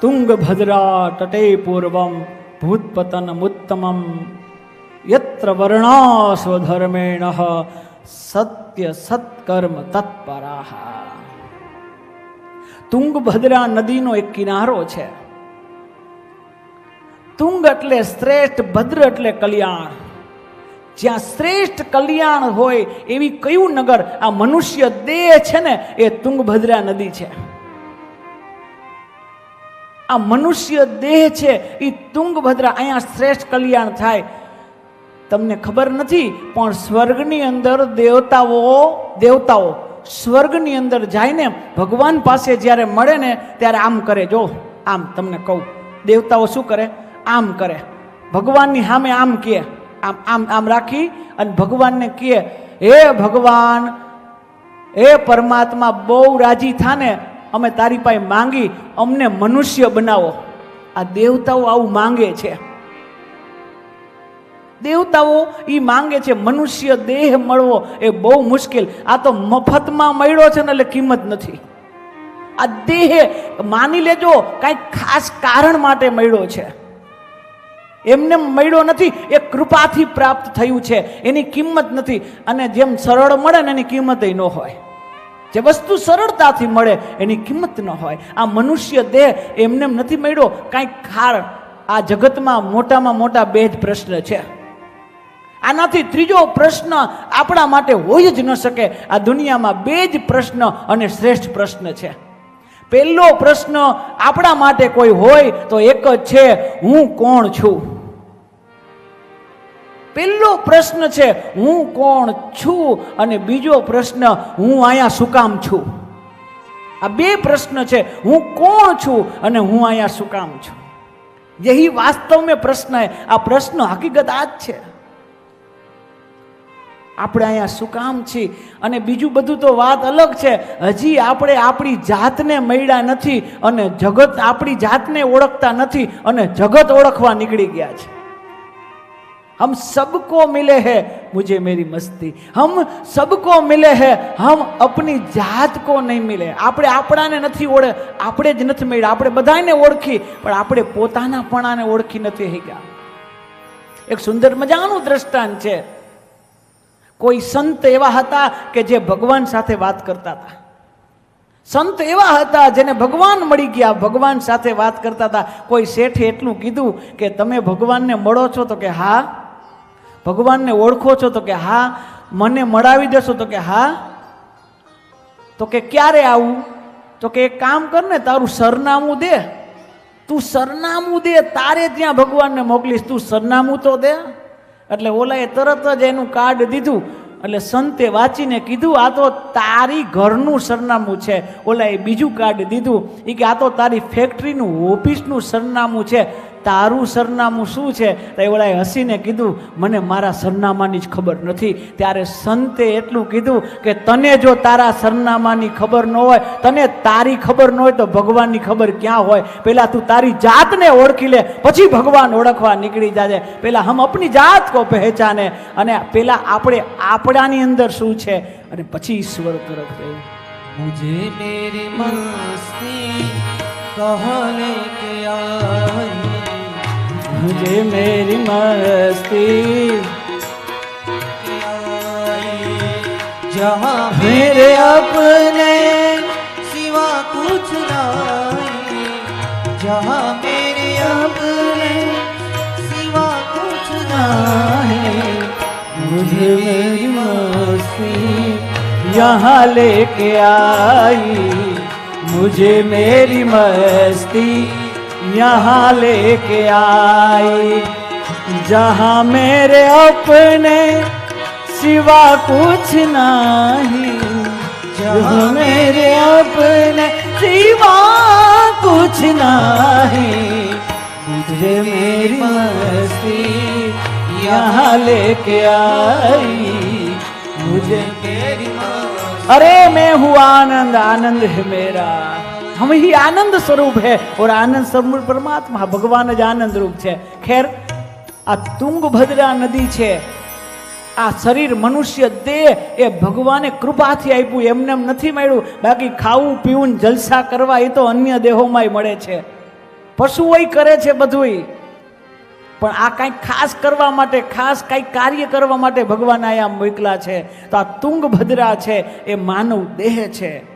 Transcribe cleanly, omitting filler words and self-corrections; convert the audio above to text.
તુંગભદ્રા તટે પૂર્વમ ભૂતપતનમુત્તમમ યત્ર વર્ણા સ્વધર્મેણ સત્ય સત્કર્મ તત્પરાહ. તુંગભદ્રા નદીનો એક કિનારો છે. તુંગ એટલે શ્રેષ્ઠ, ભદ્ર એટલે કલ્યાણ. જ્યાં શ્રેષ્ઠ કલ્યાણ હોય એવી કયું નગર? આ મનુષ્ય દેહ છે ને એ તુંગભદ્રા નદી છે. આ મનુષ્ય દેહ છે એ તુંગભદ્રા, અહીંયા શ્રેષ્ઠ કલ્યાણ થાય. તમને ખબર નથી પણ સ્વર્ગની અંદર દેવતાઓ સ્વર્ગની અંદર જઈને ભગવાન પાસે જ્યારે મળે ને ત્યારે આમ કરે. જો આમ તમને કહું, દેવતાઓ શું કરે? આમ કરે. ભગવાનની સામે આમ કહે, આમ આમ આમ રાખી અને ભગવાનને કહે, હે ભગવાન, હે પરમાત્મા, બહુ રાજી થાને, અમે તારી પાસે માંગી, અમને મનુષ્ય બનાવો. આ દેવતાઓ આવું માંગે છે. દેવતાઓ એ માંગે છે. મનુષ્ય દેહ મળવો એ બહુ મુશ્કેલ. આ તો મફતમાં મળ્યો છે ને એટલે કિંમત નથી. આ દેહ માની લેજો કાંઈક ખાસ કારણ માટે મળ્યો છે, એમને મળ્યો નથી. એ કૃપાથી પ્રાપ્ત થયું છે, એની કિંમત નથી. અને જેમ સરળ મળે ને એની કિંમત ન હોય. જે વસ્તુ સરળતાથી મળે એની કિંમત ન હોય. આ મનુષ્ય દેહ એમને નથી મળ્યો, કાંઈક કારણ. આ જગતમાં મોટામાં મોટા બે જ પ્રશ્ન છે. આનાથી ત્રીજો પ્રશ્ન આપણા માટે હોઈ જ ન શકે. આ દુનિયામાં બે જ પ્રશ્ન અને શ્રેષ્ઠ પ્રશ્ન છે. પહેલો પ્રશ્ન આપણા માટે કોઈ હોય તો એક જ છે, હું કોણ છું? પહેલો પ્રશ્ન છે હું કોણ છું, અને બીજો પ્રશ્ન હું અહીંયા શું કામ છું? આ બે પ્રશ્ન છે, હું કોણ છું અને હું અહીંયા શું કામ છું. यही वास्तव में प्रश्न है. આ પ્રશ્ન હકીકત આ જ છે. આપણે અહીંયા શું કામ છીએ? અને બીજું બધું તો વાત અલગ છે. હજી આપણે આપણી જાતને મળ્યા નથી અને જગત આપણી જાતને ઓળખતા નથી અને જગત ઓળખવા નીકળી ગયા છે. हम सबको मिले हैं मुझे मेरी मस्ती, हम सबको मिले हैं, हम अपनी जात को नहीं मिले. આપણે આપણાને નથી આપણે જ નથી મળ્યા. આપણે બધાને ઓળખી પણ આપણે પોતાનાપણાને ઓળખી નથી શક્યા. એક સુંદર મજાનું દ્રષ્ટાંત છે. કોઈ સંત એવા હતા કે જે ભગવાન સાથે વાત કરતા હતા. સંત એવા હતા જેને ભગવાન મળી ગયા, ભગવાન સાથે વાત કરતા હતા. કોઈ શેઠે એટલું કીધું કે તમે ભગવાનને મળો છો? તો કે હા. ભગવાનને ઓળખો છો? તો કે હા. મને મળાવી દેશો? તો કે હા. તો કે ક્યારે આવું? તો કે એક કામ કર ને, તારું સરનામું દે. તું સરનામું દે, તારે ત્યાં ભગવાનને મોકલીશ. તું સરનામું તો દે. એટલે ઓલાએ તરત જ એનું કાર્ડ દીધું. એટલે સંતે વાંચીને કીધું, આ તો તારી ઘરનું સરનામું છે. ઓલાએ બીજું કાર્ડ દીધું. એ કે આ તો તારી ફેક્ટરીનું ઓફિસનું સરનામું છે. તારું સરનામું શું છે? તો ઓલાએ હસીને કીધું, મને મારા સરનામાની જ ખબર નથી. ત્યારે સંતે એટલું કીધું કે તને જો તારા સરનામાની ખબર ન હોય, તને તારી ખબર ન હોય તો ભગવાનની ખબર ક્યાં હોય? પહેલાં તું તારી જાતને ઓળખી લે, પછી ભગવાન ઓળખવા નીકળી જાજે. પહેલાં હમ અપની જાત કો પહેચાને, અને પહેલાં આપણે આપણાની અંદર શું છે અને પછી ઈશ્વર તરફ જઈએ. मुझे मेरी मस्ती कहने के आई, मुझे मेरी मस्ती जहाँ मेरे अपने सिवा कुछ नहीं, जहाँ मेरे अपने सिवा कुछ नहीं, मुझे मेरी मस्ती यहाँ लेके आई, मुझे मेरी मस्ती यहाँ लेके आई, जहाँ मेरे अपने सिवा कुछ नहीं, जहाँ मेरे अपने सिवा कुछ नहीं, मुझे मेरी मस्ती यहाँ लेके आई, मुझे मेरी मस्ती. अरे मैं हूँ आनंद, आनंद है मेरा. हम ही आनंद स्वरूप है और आनंद स्वरूप परमात्मा भगवान ज आनंद रूप છે. ખેર આ તુંગભદ્રા નદી છે, આ શરીર મનુષ્ય દેહ એ ભગવાને કૃપાથી આપ્યું, એમને એમ નથી મળ્યું. બાકી ખાવું પીવું જલસા કરવા એ તો અન્ય દેહોમાંય મળે છે. પશુઓય કરે છે બધુંય, પણ આ કંઈક ખાસ કરવા માટે, ખાસ કંઈક કાર્ય કરવા માટે ભગવાન આયા મોકલા છે. તો આ તુંગભદ્રા છે એ માનવ દેહ છે.